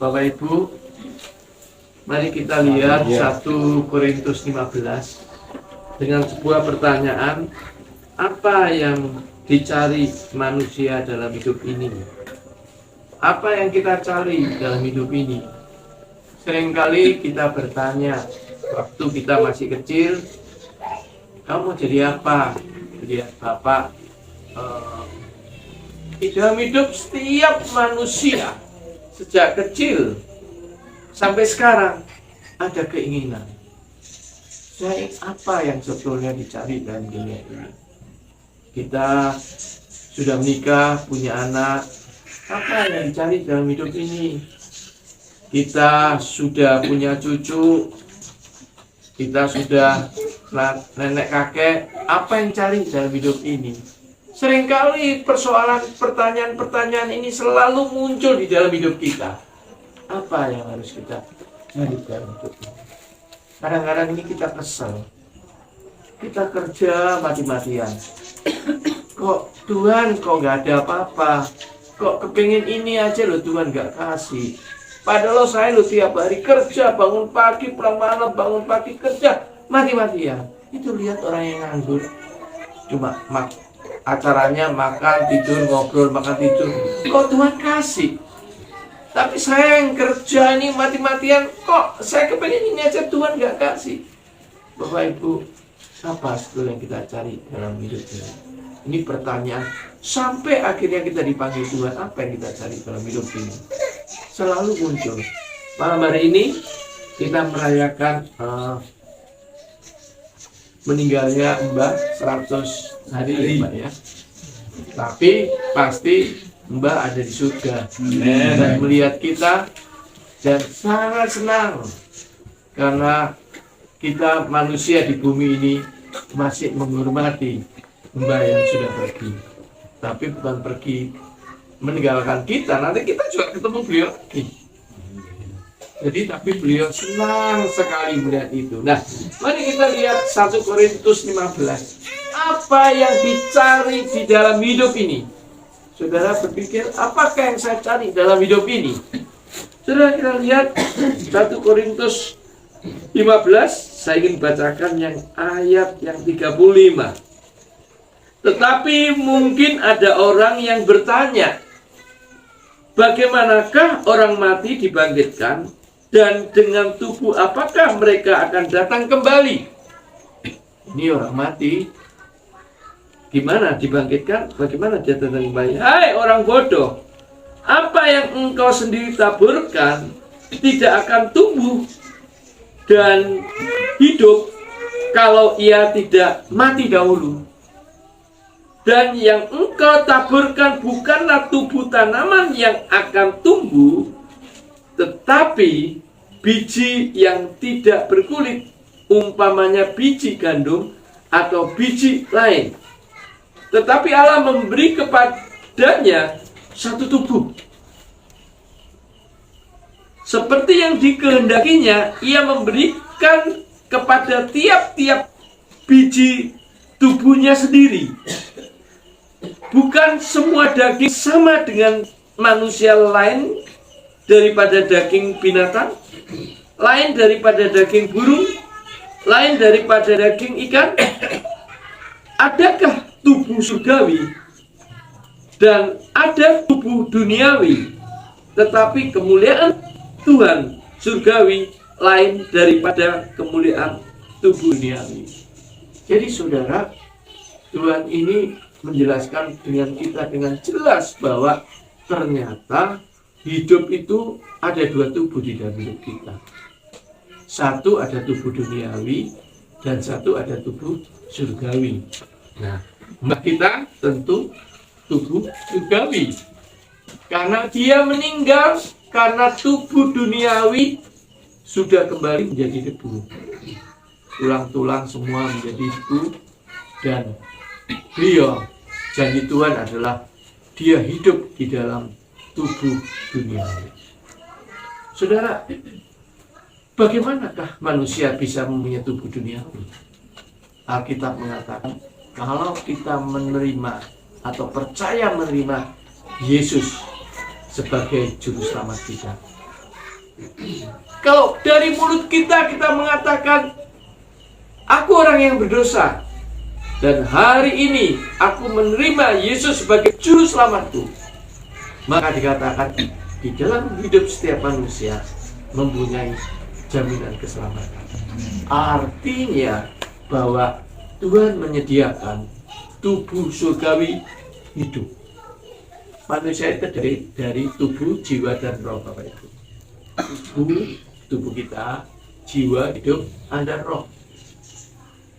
Bapak Ibu, mari kita lihat 1 Korintus 15 dengan sebuah pertanyaan, apa yang dicari manusia dalam hidup ini? Apa yang kita cari dalam hidup ini? Seringkali kita bertanya, waktu kita masih kecil, kamu mau jadi apa? Lihat Bapak, di dalam hidup setiap manusia sejak kecil sampai sekarang ada keinginan. Saya apa yang sebetulnya dicari dalam dunia ini? Kita sudah menikah, punya anak, apa yang dicari dalam hidup ini? Kita sudah punya cucu, kita sudah nenek kakek, apa yang cari dalam hidup ini? Seringkali pertanyaan-pertanyaan ini selalu muncul di dalam hidup kita. Apa yang harus kita cari dalam hidup ini? Kadang-kadang ini kita kesel, kita kerja mati-matian. Kok Tuhan kok nggak ada apa-apa? Kok kepingin ini aja loh Tuhan nggak kasih? Padahal saya loh tiap hari kerja, bangun pagi, pulang malam, bangun pagi, kerja, mati-matian. Itu lihat orang yang nganggur, cuma acaranya makan, tidur, ngobrol, makan, tidur. Kok Tuhan kasih? Tapi saya yang kerja ini mati-matian, kok saya kepengen ini aja Tuhan nggak kasih? Bapak Ibu, apa sebetulnya yang kita cari dalam hidup ini? Ini pertanyaan, sampai akhirnya kita dipanggil Tuhan, apa yang kita cari dalam hidup ini? Selalu muncul. Malam hari ini kita merayakan meninggalnya Mbak 100 hari Mbak ya. Tapi pasti Mbak ada di surga dan melihat kita dan sangat senang karena kita manusia di bumi ini masih menghormati Mbak yang sudah pergi. Tapi bukan pergi meninggalkan kita, nanti kita juga ketemu beliau lagi. Jadi tapi beliau senang sekali melihat itu. Nah, mari kita lihat 1 Korintus 15. Apa yang dicari di dalam hidup ini? Saudara berpikir, apakah yang saya cari dalam hidup ini? Saudara, kita lihat 1 Korintus 15, saya ingin bacakan yang ayat yang 35. Tetapi mungkin ada orang yang bertanya, bagaimanakah orang mati dibangkitkan, dan dengan tubuh apakah mereka akan datang kembali? Ini orang mati, gimana dibangkitkan? Bagaimana dia datang kembali? Hai orang bodoh, apa yang engkau sendiri taburkan tidak akan tumbuh dan hidup kalau ia tidak mati dahulu. Dan yang engkau taburkan bukanlah tubuh tanaman yang akan tumbuh, tetapi biji yang tidak berkulit, umpamanya biji gandum atau biji lain. Tetapi Allah memberi kepadanya satu tubuh. Seperti yang dikehendakinya, ia memberikan kepada tiap-tiap biji tubuhnya sendiri. Bukan semua daging sama dengan manusia, lain daripada daging binatang, lain daripada daging burung, lain daripada daging ikan. Adakah tubuh surgawi dan ada tubuh duniawi, tetapi kemuliaan Tuhan surgawi lain daripada kemuliaan tubuh duniawi. Jadi saudara, Tuhan ini menjelaskan dengan kita dengan jelas bahwa ternyata hidup itu ada dua tubuh di dalam hidup kita. Satu ada tubuh duniawi dan satu ada tubuh surgawi. Nah, kita tentu tubuh surgawi. Karena dia meninggal, karena tubuh duniawi sudah kembali menjadi debu. Tulang-tulang semua menjadi debu, dan beliau, janji Tuhan adalah dia hidup di dalam tubuh duniawi. Saudara, bagaimanakah manusia bisa mempunyai tubuh duniawi? Alkitab mengatakan, kalau kita menerima atau percaya menerima Yesus sebagai juru selamat kita, Kalau dari mulut kita mengatakan, aku orang yang berdosa, dan hari ini aku menerima Yesus sebagai juru selamatku, maka dikatakan di dalam hidup setiap manusia mempunyai jaminan keselamatan. Artinya bahwa Tuhan menyediakan tubuh surgawi hidup. Manusia itu dari tubuh, jiwa, dan roh, Bapak Ibu. Tubuh kita, jiwa, hidup, dan roh.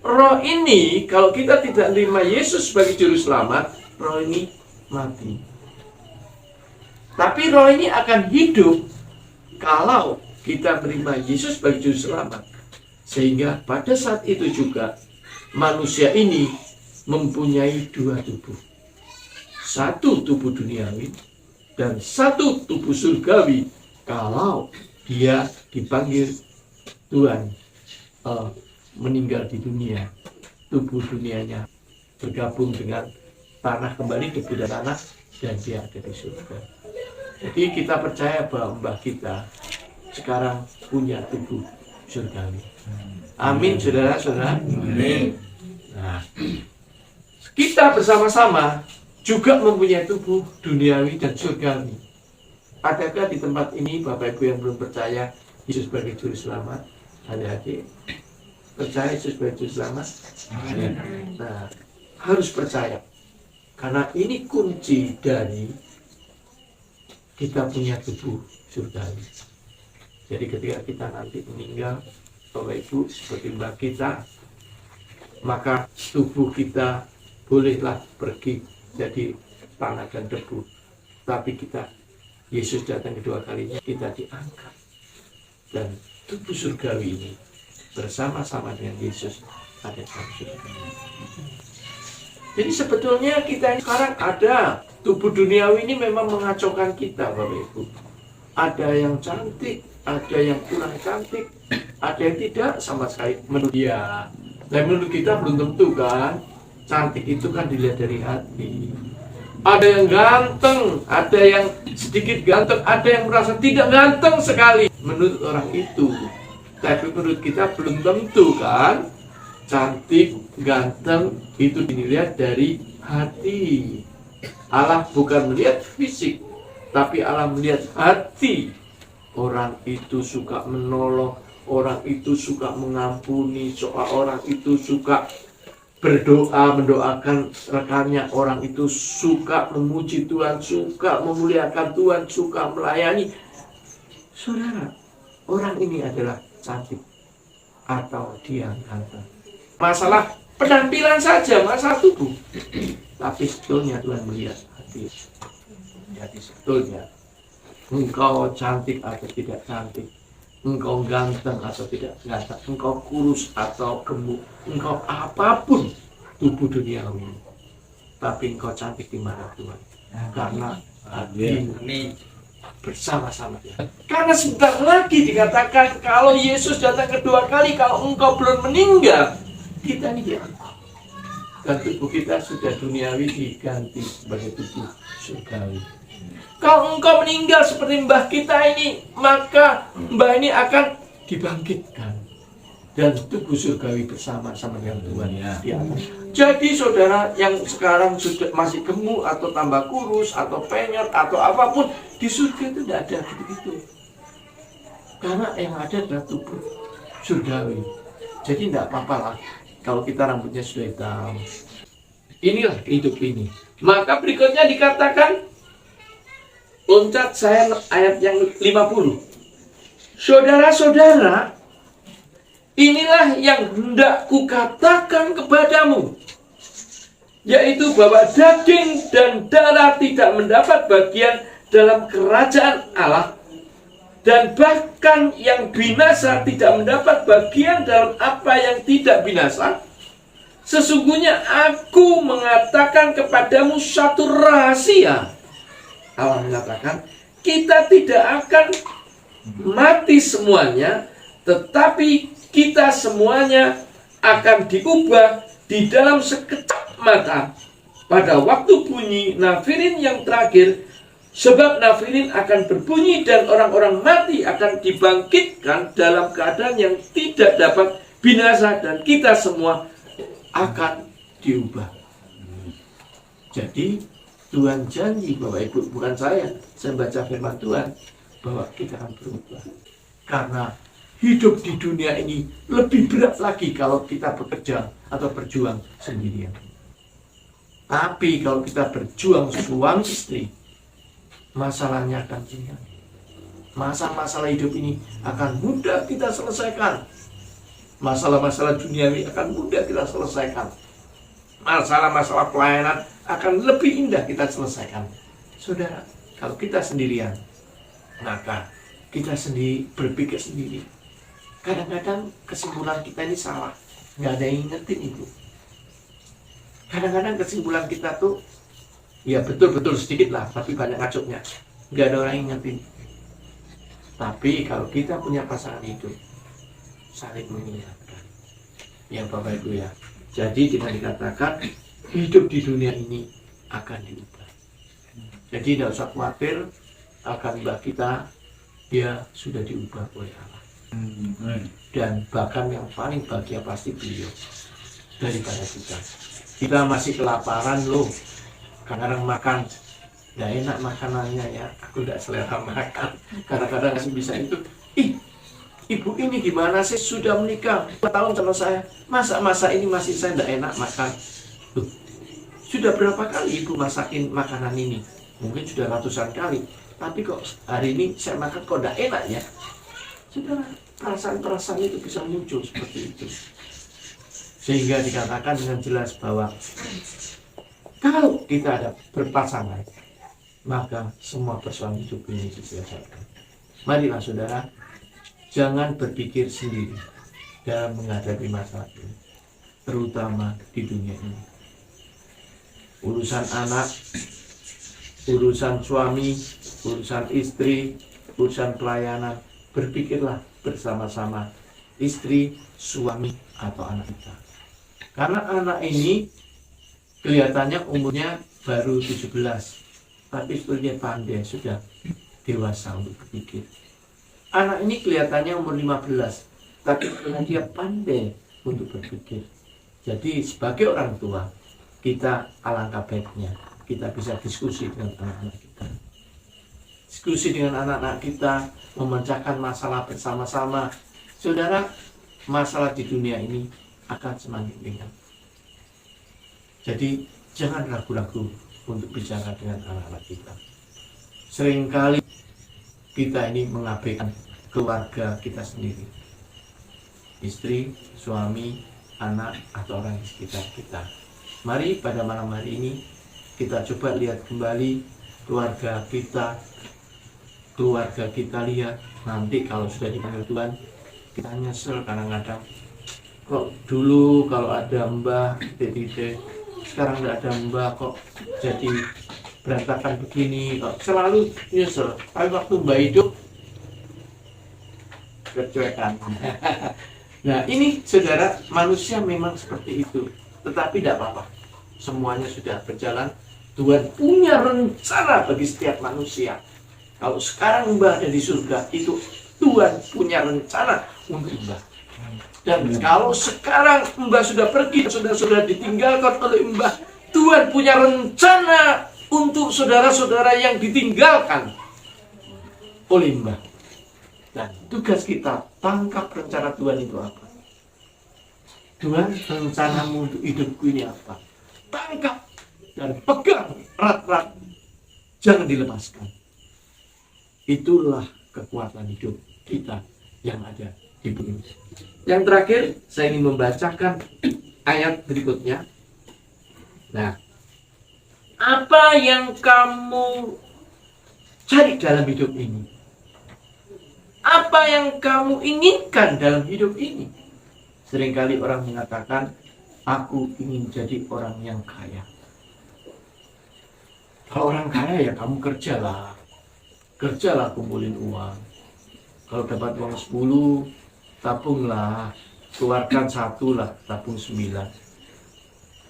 Roh ini, kalau kita tidak menerima Yesus sebagai juru selamat, roh ini mati. Tapi roh ini akan hidup kalau kita menerima Yesus sebagai juru selamat. Sehingga pada saat itu juga manusia ini mempunyai dua tubuh. Satu tubuh duniawi dan satu tubuh surgawi kalau dia dipanggil Tuhan meninggal di dunia. Tubuh dunianya bergabung dengan tanah kembali, debu dan tanah, dan dia ada di surga. Jadi kita percaya bahwa mbah kita sekarang punya tubuh surgawi. Amin, saudara-saudara. Amin. Nah, kita bersama-sama juga mempunyai tubuh duniawi dan surgawi. Adakah di tempat ini Bapak Ibu yang belum percaya Yesus sebagai juru selamat? Adik-adik percaya Yesus sebagai juru selamat? Nah, harus percaya. Karena ini kunci dari kita punya tubuh surgawi. Jadi ketika kita nanti meninggal, Bapak Ibu seperti mbak kita, maka tubuh kita bolehlah pergi jadi tanah dan debu. Tapi kita, Yesus datang kedua kalinya, kita diangkat. Dan tubuh surgawi ini bersama-sama dengan Yesus ada dalam surga. Jadi sebetulnya kita sekarang ada tubuh duniawi ini memang mengacaukan kita, Bapak Ibu. Ada yang cantik, ada yang kurang cantik, ada yang tidak sama sekali menurut dia. Dan menurut kita belum tentu kan. Cantik itu kan dilihat dari hati. Ada yang ganteng, ada yang sedikit ganteng, ada yang merasa tidak ganteng sekali menurut orang itu. Tapi menurut kita belum tentu kan. Cantik, ganteng itu dilihat dari hati. Allah bukan melihat fisik, tapi Allah melihat hati. Orang itu suka menolong, orang itu suka mengampuni, orang itu suka berdoa, mendoakan rekannya, orang itu suka memuji Tuhan, suka memuliakan Tuhan, suka melayani. Saudara, orang ini adalah cantik atau dia ganteng. Masalah penampilan saja, masalah tubuh. Tapi sebetulnya Tuhan melihat hati. Jadi sebetulnya engkau cantik atau tidak cantik, engkau ganteng atau tidak ganteng, engkau kurus atau gemuk, engkau apapun tubuh duniawi, tapi engkau cantik di mata Tuhan. Karena hatimu bersama-sama dia. Karena sebentar lagi dikatakan kalau Yesus datang kedua kali, kalau engkau belum meninggal, kita ini diangkat. Dan tubuh kita sudah duniawi diganti sebagai tubuh surgawi. Kalau engkau meninggal seperti mbah kita ini, maka mbah ini akan dibangkitkan. Dan tubuh surgawi bersama-sama dengan Tuhan di atas. Jadi saudara yang sekarang sudah masih gemuk atau tambah kurus atau penyot atau apapun, di surga itu tidak ada gitu-gitu. Karena yang ada adalah tubuh surgawi. Jadi tidak apa-apa lah kalau kita rambutnya sudah hitam. Inilah hidup ini. Maka berikutnya dikatakan, loncat saya ayat yang 50. Saudara-saudara, inilah yang hendak kukatakan kepadamu, yaitu bahwa daging dan darah tidak mendapat bagian dalam kerajaan Allah, dan bahkan yang binasa tidak mendapat bagian dalam apa yang tidak binasa. Sesungguhnya aku mengatakan kepadamu satu rahasia. Allah mengatakan, kita tidak akan mati semuanya, tetapi kita semuanya akan diubah di dalam sekejap mata. Pada waktu bunyi nafirin yang terakhir, Sebab nafirin akan berbunyi dan orang-orang mati akan dibangkitkan dalam keadaan yang tidak dapat binasa dan kita semua akan diubah. Jadi Tuhan janji Bapak Ibu, bukan saya baca firman Tuhan, bahwa kita akan berubah. Karena hidup di dunia ini lebih berat lagi kalau kita bekerja atau berjuang sendirian. Tapi kalau kita berjuang suami istri, masalahnya akan ringan. Masalah-masalah hidup ini akan mudah kita selesaikan. Masalah-masalah duniawi akan mudah kita selesaikan. Masalah-masalah pelayanan akan lebih indah kita selesaikan. Saudara, kalau kita sendirian, maka kita sendiri berpikir sendiri. Kadang-kadang kesimpulan kita ini salah, nggak ada yang ingetin itu. Kadang-kadang kesimpulan kita tuh, ya betul-betul sedikit lah, tapi banyak ngacuknya. Nggak ada orang yang ingetin. Tapi kalau kita punya pasangan hidup, saling mengingatkan. Ya Bapak Ibu ya. Jadi kita dikatakan hidup di dunia ini akan diubah. Jadi tidak usah khawatir akan mbak kita, dia sudah diubah oleh Allah. Dan bahkan yang paling bahagia pasti beliau daripada kita. Kita masih kelaparan loh. Kadang-kadang makan tidak enak makanannya ya. Aku tidak selera makan. Kadang-kadang masih bisa itu. Ibu ini gimana sih sudah menikah 4 tahun sama saya, masa ini masih saya tidak enak makan. Tuh, sudah berapa kali ibu masakin makanan ini? Mungkin sudah ratusan kali, tapi kok hari ini saya makan kok tidak enak ya. Sudah, perasaan-perasaan itu bisa muncul seperti itu. Sehingga dikatakan dengan jelas bahwa kalau kita ada berpasangan, maka semua persoalan hidup ini diselesaikan. Marilah saudara, jangan berpikir sendiri dalam menghadapi masalah ini, terutama di dunia ini. Urusan anak, urusan suami, urusan istri, urusan pelayanan, berpikirlah bersama-sama istri, suami, atau anak kita. Karena anak ini kelihatannya umurnya baru 17, tapi sebetulnya pandai, sudah dewasa untuk berpikir. Anak ini kelihatannya umur 15, tapi karena dia pandai untuk berpikir. Jadi sebagai orang tua, kita alangkah baiknya kita bisa diskusi dengan anak-anak kita. Diskusi dengan anak-anak kita, memecahkan masalah bersama-sama. Saudara, masalah di dunia ini akan semakin ringan. Jadi jangan ragu-ragu untuk bicara dengan anak-anak kita. Seringkali kita ini mengabaikan keluarga kita sendiri, istri, suami, anak, atau orang di sekitar kita. Mari pada malam hari ini kita coba lihat kembali keluarga kita lihat. Nanti kalau sudah dipanggil Tuhan, kita nyesel kadang-kadang. Kok dulu kalau ada mbah, sekarang tidak ada mbah, kok jadi berantakan begini, kok selalu nyesel. Tapi waktu mbah hidup, kecuekan. Nah ini saudara, manusia memang seperti itu, tetapi tidak apa-apa, semuanya sudah berjalan. Tuhan punya rencana bagi setiap manusia. Kalau sekarang mbah ada di surga, itu Tuhan punya rencana untuk mbah. Dan kalau sekarang mbah sudah pergi, sudah ditinggalkan oleh mbah, Tuhan punya rencana untuk saudara-saudara yang ditinggalkan oleh mbah. Dan tugas kita tangkap rencana Tuhan itu apa? Tuhan, rencanamu untuk hidupku ini apa? Tangkap dan pegang erat-erat, jangan dilepaskan. Itulah kekuatan hidup kita yang ada di bumi. Yang terakhir, saya ingin membacakan ayat berikutnya. Nah, apa yang kamu cari dalam hidup ini? Apa yang kamu inginkan dalam hidup ini? Seringkali orang mengatakan, aku ingin jadi orang yang kaya. Kalau orang kaya ya kamu kerjalah. Kerjalah kumpulin uang. Kalau dapat uang 10, tabunglah. Keluarkan 1 lah, tabung 9.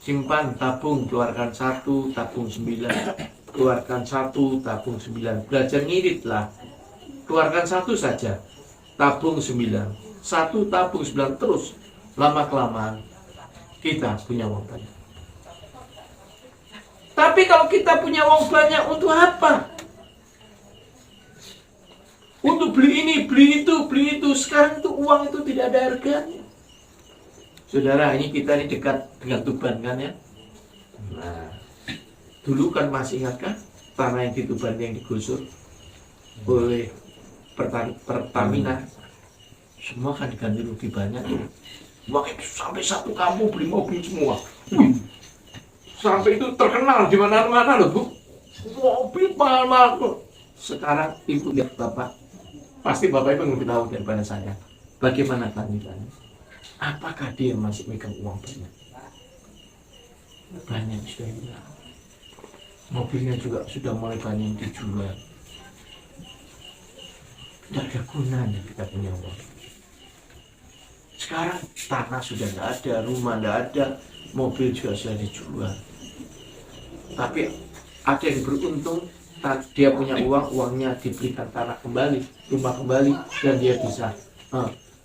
Simpan, tabung, keluarkan 1, tabung 9. keluarkan 1, tabung 9. Belajar ngiritlah. Keluarkan 1 saja, tabung 9. 1 tabung 9 terus. Lama-kelamaan kita punya uang banyak. Tapi kalau kita punya uang banyak untuk apa? Untuk beli ini, beli itu. Sekarang itu uang itu tidak ada harganya. Saudara, ini kita ini dekat dengan Tuban kan ya? Nah, dulu kan masih ingat kan tanah yang di Tuban yang digusur oleh Pertamina, semua kan diganti rugi banyak. Wah, itu sampai satu kampung beli mobil semua. Sampai itu terkenal di mana-mana loh, Bu. Mobil mahal-mahal kok. Sekarang Ibu lihat Bapak, pasti Bapak Ibu lebih tahu daripada saya. Bagaimana kelanjutannya? Apakah dia masih megang uang banyak? Banyak sudah hilang. Mobilnya juga sudah mulai banyak yang dijual. Tidak ada gunanya kita punya uang. Sekarang tanah sudah tidak ada, rumah tidak ada, mobil juga sudah dijual. Tapi ada yang beruntung, dia punya uang, uangnya dibelikan tanah kembali, rumah kembali, dan dia bisa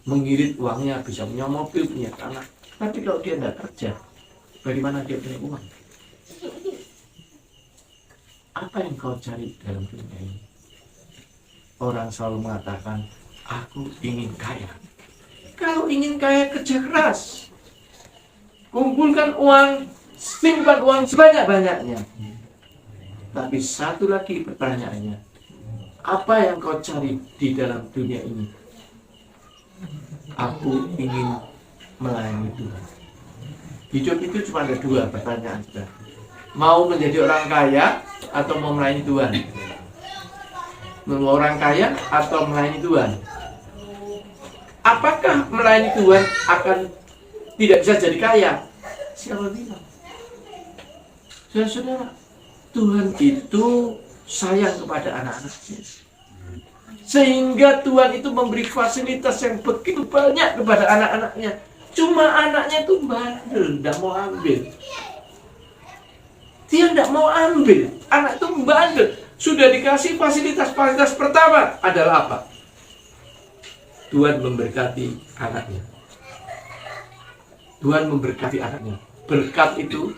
mengirit uangnya, bisa punya mobil, punya tanah. Tapi kalau dia tidak kerja, bagaimana dia punya uang? Apa yang kau cari dalam dunia ini? Orang selalu mengatakan, aku ingin kaya. Kalau ingin kaya, kerja keras. Kumpulkan uang, simpan uang sebanyak-banyaknya. Tapi satu lagi pertanyaannya, apa yang kau cari di dalam dunia ini? Aku ingin melayani Tuhan. Hidup itu cuma ada 2 pertanyaan. Mau menjadi orang kaya atau mau melayani Tuhan? Mau orang kaya atau melayani Tuhan? Apakah melayani Tuhan akan tidak bisa jadi kaya? Siapa bilang? Saudara, Tuhan itu sayang kepada anak-anaknya. Sehingga Tuhan itu memberi fasilitas yang begitu banyak kepada anak-anaknya. Cuma anaknya itu bandel, tidak mau ambil. Dia tidak mau ambil. Anak itu bandel. Sudah dikasih fasilitas pertama adalah apa? Tuhan memberkati anaknya. Tuhan memberkati anaknya. Berkat itu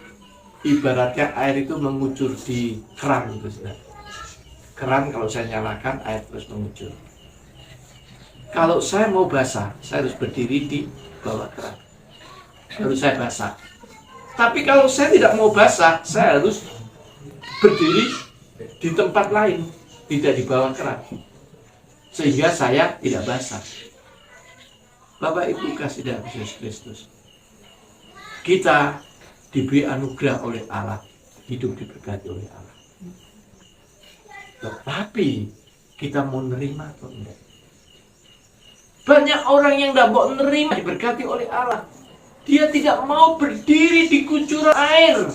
ibaratnya air itu mengucur di keran itu, saudara. Keran kalau saya nyalakan, air terus mengucur. Kalau saya mau basah, saya harus berdiri di bawah keran. Lalu saya basah. Tapi kalau saya tidak mau basah, saya harus berdiri di tempat lain, tidak di bawah keran. Sehingga saya tidak basah. Bapak Ibu kasih dalam Yesus Kristus, kita diberi anugerah oleh Allah, hidup diberkati oleh Allah. Tetapi kita mau nerima atau enggak? Banyak orang yang tidak mau nerima diberkati oleh Allah. Dia tidak mau berdiri di kucuran air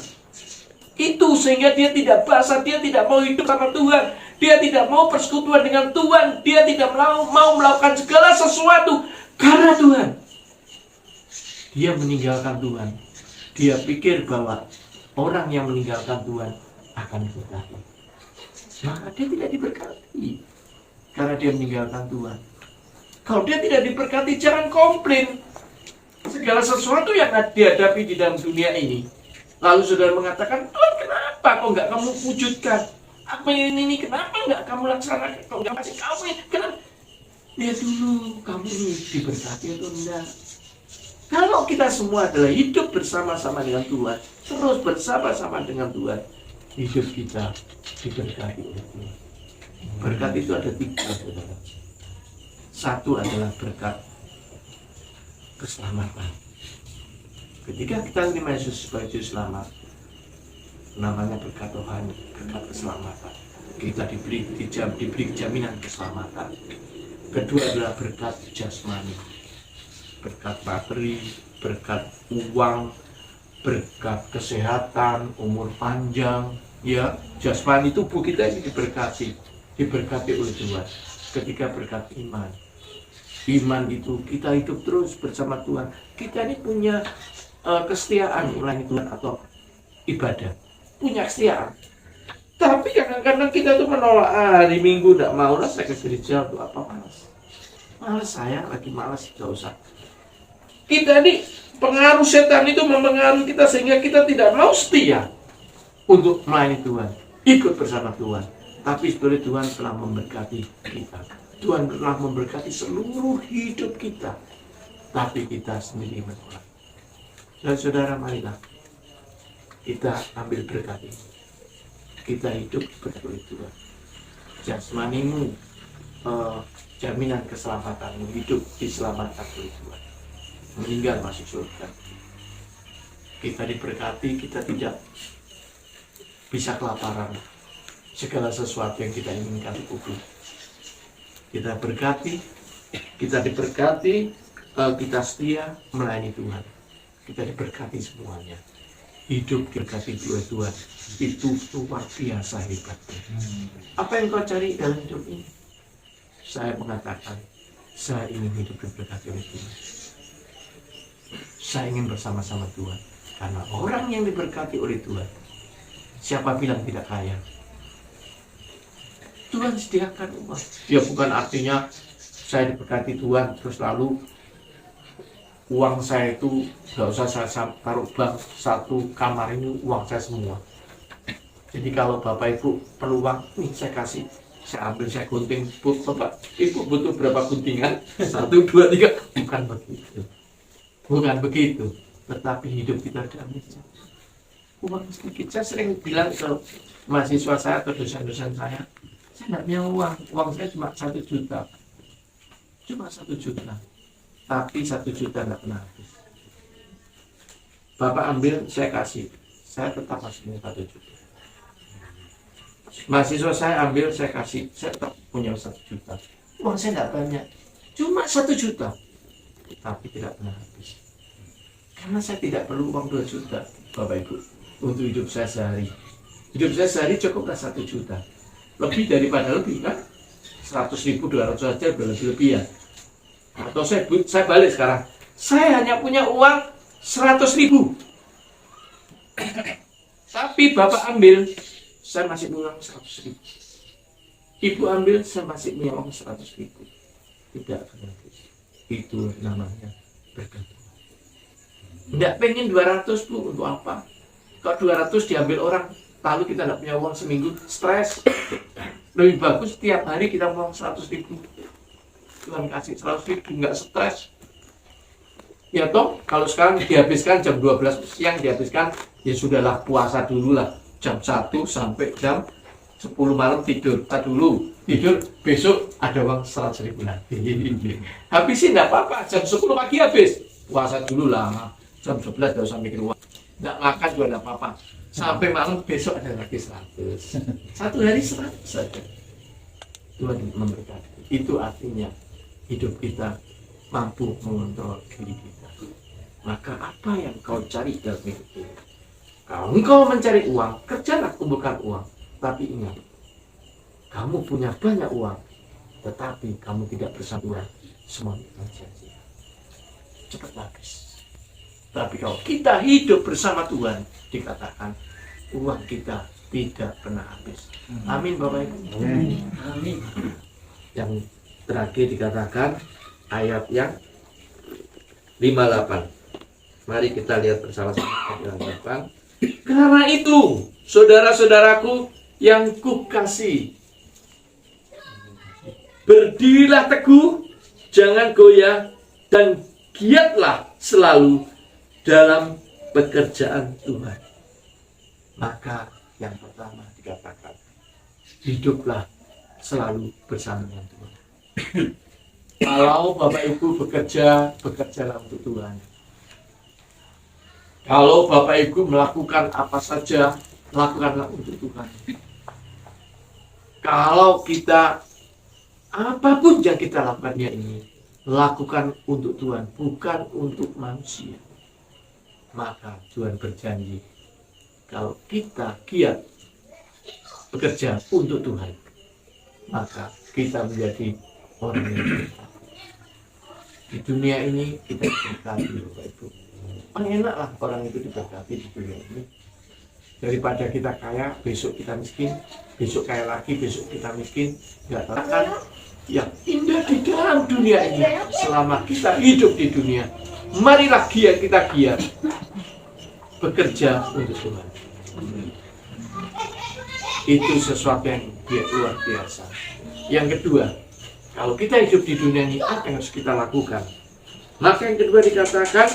itu, sehingga dia tidak basah, dia tidak mau hidup sama Tuhan, dia tidak mau persekutuan dengan Tuhan, dia tidak mau melakukan segala sesuatu karena Tuhan. Dia meninggalkan Tuhan. Dia pikir bahwa orang yang meninggalkan Tuhan akan diberkati. Maka dia tidak diberkati karena dia meninggalkan Tuhan. Kalau dia tidak diberkati, jangan komplain. Segala sesuatu yang dihadapi di dalam dunia ini, lalu saudara mengatakan, Tuhan kenapa kok nggak kamu wujudkan? Apa ini kenapa nggak kamu laksanakan? Kok nggak kasih kamu ini? Kenapa? Lihat dulu, kamu ini diberkati atau enggak? Kalau kita semua adalah hidup bersama-sama dengan Tuhan, terus bersama-sama dengan Tuhan, hidup kita diberkati oleh Tuhan. Berkat itu ada 3, saudara. Satu adalah berkat keselamatan. Ketika kita menerima Yesus sebagai Juru Selamat, namanya berkat rohani, berkat keselamatan. Kita diberi jaminan keselamatan. Kedua adalah berkat jasmani, berkat materi, berkat uang, berkat kesehatan, umur panjang. Ya, jasmani tubuh kita ini diberkati oleh Tuhan. Ketika berkat iman itu kita hidup terus bersama Tuhan. Kita ini punya kesetiaan melayani Tuhan atau ibadah, punya kesetiaan. Tapi kadang-kadang kita tuh menolak, hari Minggu tidak mau lah saya ke gereja, untuk apa, malas saya lagi malas, tidak usah. Kita nih, pengaruh setan itu mempengaruhi kita sehingga kita tidak mau setia untuk melayani Tuhan, ikut bersama Tuhan. Tapi sebenarnya Tuhan telah memberkati kita. Tuhan telah memberkati seluruh hidup kita. Tapi kita sendiri menolak. Saudara, marilah kita ambil berkat ini. Kita hidup berkat Tuhan. Jasmanimu, jaminan keselamatanmu, hidup diselamatkan oleh Tuhan. Meninggal masuk surga. Kita diberkati, kita tidak bisa kelaparan. Segala sesuatu yang kita inginkan cukupi. Kita berkati, kita diberkati, kita setia melayani Tuhan. Kita diberkati semuanya. Hidup diberkati oleh Tuhan. Itu luar biasa hebatnya. Apa yang kau cari dalam hidup ini? Saya mengatakan, saya ingin hidup diberkati oleh Tuhan. Saya ingin bersama-sama Tuhan. Karena orang yang diberkati oleh Tuhan, siapa bilang tidak kaya? Tuhan sediakan uang. Ya bukan artinya saya diberkati Tuhan terus lalu uang saya itu gak usah saya taruh bank, satu kamar ini uang saya semua. Jadi kalau Bapak Ibu perlu uang, nih saya kasih, saya ambil, saya gunting. Bapak Ibu butuh berapa guntingan? 1, 2, 3. Bukan begitu. Bukan begitu. Tetapi hidup kita damai. Uang sedikit. Saya sering bilang ke mahasiswa saya atau dosen-dosen saya tidak punya uang. Uang saya cuma 1 juta. Cuma 1 juta. Tapi 1 juta tidak pernah habis. Bapak ambil, saya kasih. Saya tetap masih punya 1 juta. Mahasiswa saya ambil, saya kasih. Saya tetap punya 1 juta. Uang saya tidak banyak. Cuma 1 juta. Tapi tidak pernah habis. Karena saya tidak perlu uang 2 juta, Bapak Ibu, untuk hidup saya sehari. Hidup saya sehari cukuplah 1 juta. Lebih daripada lebih kan? 100.000, 200 saja udah lebih ya. Atau saya balik sekarang. Saya hanya punya uang 100.000. Tapi Bapak ambil, saya masih punya uang 100.000. Ibu ambil, saya masih punya uang 100.000. Tidak akan habis. Itu namanya berkat. Tidak pengen 200 Bu, untuk apa? Kalau 200 diambil orang, lalu kita tidak punya uang seminggu, stres. Lebih bagus setiap hari kita uang 100.000. Tuhan kasih 100.000, nggak stres. Ya toh, kalau sekarang dihabiskan jam 12 siang dihabiskan, ya sudahlah puasa dulu lah. Jam 1 sampai jam 10 malam tidur. Tidur, besok ada uang 100.000 lagi. Habisin nggak apa-apa, jam 10 pagi habis. Puasa dulu lah, jam 11 nggak usah mikir uang. Nggak makan juga nggak apa-apa. Sampai malam besok ada lagi 100. Satu hari 100 saja. Tuhan memberkati. Itu artinya hidup kita mampu mengontrol diri kita. Maka apa yang kau cari dalam hidup ini? Kalau engkau mencari uang, kerjalah kumpulkan uang. Tapi ingat, kamu punya banyak uang, tetapi kamu tidak bersama Tuhan, semuanya sia-sia. Cepat habis. Tapi kalau kita hidup bersama Tuhan, dikatakan uang kita tidak pernah habis. Amin Bapak Ibu. Amin. Yang terakhir dikatakan ayat yang 58. Mari kita lihat bersama-sama ayat 58. Karena itu, saudara-saudaraku yang kukasihi, berdirilah teguh, jangan goyah, dan giatlah selalu dalam pekerjaan Tuhan. Maka yang pertama dikatakan, hiduplah selalu bersama dengan Tuhan. Kalau Bapak Ibu bekerjalah untuk Tuhan. Kalau Bapak Ibu melakukan apa saja, lakukanlah untuk Tuhan. Kalau kita, apapun yang kita lakukan ini, lakukan untuk Tuhan, bukan untuk manusia. Maka Tuhan berjanji, kalau kita giat bekerja untuk Tuhan, maka kita menjadi orang yang berkati. Di dunia ini kita diberkati, Bapak Ibu. Enaklah orang itu diberkati di dunia ini. Daripada kita kaya, besok kita miskin, besok kaya lagi, besok kita miskin. Nggak tahu kan yang indah di dalam dunia ini selama kita hidup di dunia. Marilah kita giat bekerja untuk Tuhan. Itu sesuatu yang luar biasa. Yang kedua, kalau kita hidup di dunia ini, apa yang harus kita lakukan? Maka yang kedua dikatakan,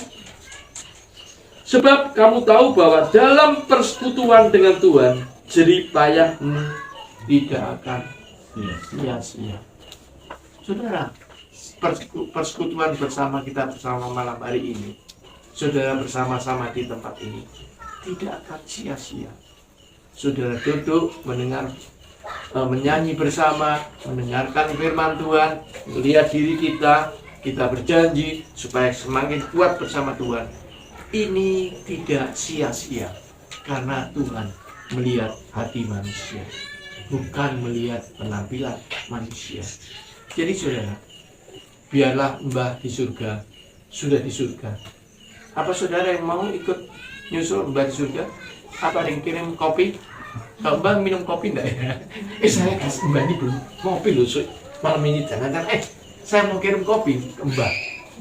sebab kamu tahu bahwa dalam persekutuan dengan Tuhan, jerih payahmu tidak akan sia-sia. Saudara, persekutuan bersama kita bersama malam hari ini, saudara bersama-sama di tempat ini, tidak akan sia-sia. Saudara duduk, mendengar, menyanyi bersama, mendengarkan firman Tuhan, melihat diri kita berjanji supaya semakin kuat bersama Tuhan. Ini tidak sia-sia, karena Tuhan melihat hati manusia, bukan melihat penampilan manusia. Jadi saudara, biarlah Mbah di surga, sudah di surga. Apa saudara yang mau ikut nyusul Mbah di surga? Apa ada yang kirim kopi? Kalau Mbah minum kopi enggak ya? Saya kasih Mbah ini belum ngopi loh, malam ini jangan saya mau kirim kopi ke Mbah.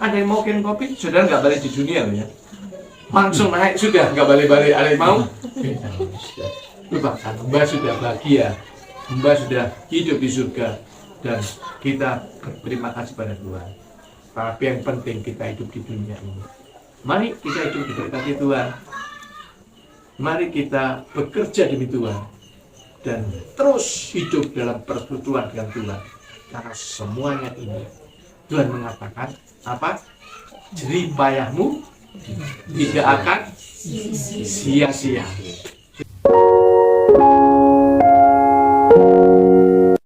Ada yang mau kirim kopi? Saudara nggak balik di dunia loh ya. Langsung naik sudah, nggak balik-balik. Ada yang mau? Lupakan, Mbah sudah bahagia, Mbah sudah hidup di surga, dan kita berterima kasih pada Tuhan. Tapi yang penting kita hidup di dunia ini. Mari kita hidup di dekat Tuhan. Mari kita bekerja demi Tuhan dan terus hidup dalam persekutuan dengan Tuhan. Karena semuanya ini Tuhan mengatakan apa? Jerih payahmu tidak akan sia-sia.